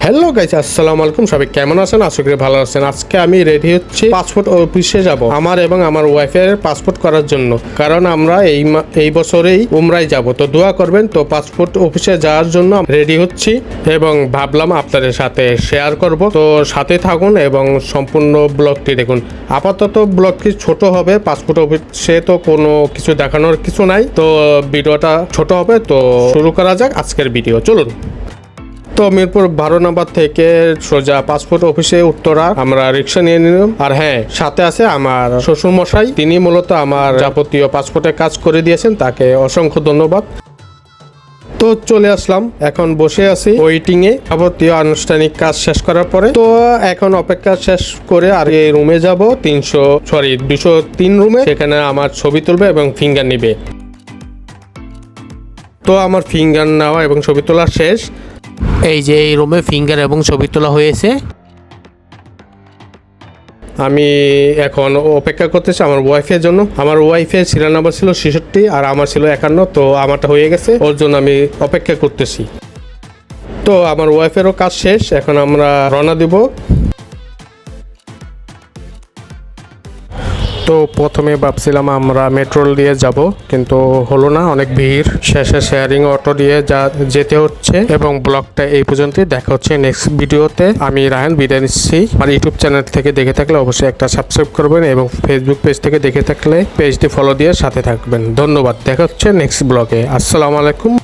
Hello guys, আসসালামু আলাইকুম। সবাই কেমন আছেন? আশা করি ভালো আছেন। আজকে আমি রেডি হচ্ছি পাসপোর্ট অফিসে যাব আমার এবং আমার ওয়াইফের পাসপোর্ট করার জন্য, কারণ আমরা এই বছরেই উমরায় যাব। তো দোয়া করবেন। তো পাসপোর্ট অফিসে যাওয়ার জন্য রেডি হচ্ছি এবং ভাবলাম আপনাদের সাথে শেয়ার করব। তো সাথে থাকুন এবং সম্পূর্ণ ব্লগটি দেখুন। আপাতত ব্লগটি ছোট হবে, পাসপোর্ট অফিসে তো কোনো কিছু দেখানোর কিছু নাই, তো ভিডিওটা ছোট হবে। তো শুরু করা যাক আজকের ভিডিও, চলুন। তো মিরপুর 12 নম্বর থেকে সোজা পাসপোর্ট অফিসে উত্তরা আমরা রিক্সা নিয়ে নিলাম। আর হ্যাঁ, সাথে আছে আমার শ্বশুর মশাই, তিনি মূলত আমার যাবতীয় পাসপোর্টের কাজ করে দিয়েছেন, তাকে অসংখ্য ধন্যবাদ। তো চলে আসলাম, এখন বসে আছি ওয়েটিং এ যাবতীয় আনুষ্ঠানিক কাজ শেষ করার পরে। তো এখন অপেক্ষা শেষ করে আর এই রুমে যাব 203 রুমে। সেখানে আমার ছবি তুলবে এবং ফিঙ্গার নিবে। তো আমার ফিঙ্গার নেওয়া এবং ছবি তোলা শেষ। এই যে এই রুমে ফিঙ্গার এবং ছবি তোলা হয়েছে। আমি এখন অপেক্ষা করতেছি আমার ওয়াইফের জন্য। আমার ওয়াইফের সিরিয়াল নাম্বার ছিল 66 আর আমার ছিল 51। তো আমারটা হয়ে গেছে, ওর জন্য আমি অপেক্ষা করতেছি। তো আমার ওয়াইফেরও কাজ শেষ, এখন আমরা রওনা দিব। তো প্রথমে ভাবছিলাম আমরা মেট্রো দিয়ে যাব, কিন্তু হলো না, অনেক ভিড়। শেষে শেয়ারিং অটো দিয়ে যেতে হচ্ছে। এবং ব্লগটা এই পর্যন্তই, দেখা হচ্ছে নেক্সট ভিডিওতে। আমি রায়হান বিদায় নিচ্ছি। আমার ইউটিউব চ্যানেল থেকে দেখে থাকলে অবশ্যই একটা সাবস্ক্রাইব করবেন এবং ফেসবুক পেজ থেকে দেখে থাকলে পেজটি ফলো দিয়ে সাথে থাকবেন। ধন্যবাদ, দেখা হচ্ছে নেক্সট ব্লগে। আসসালামু আলাইকুম।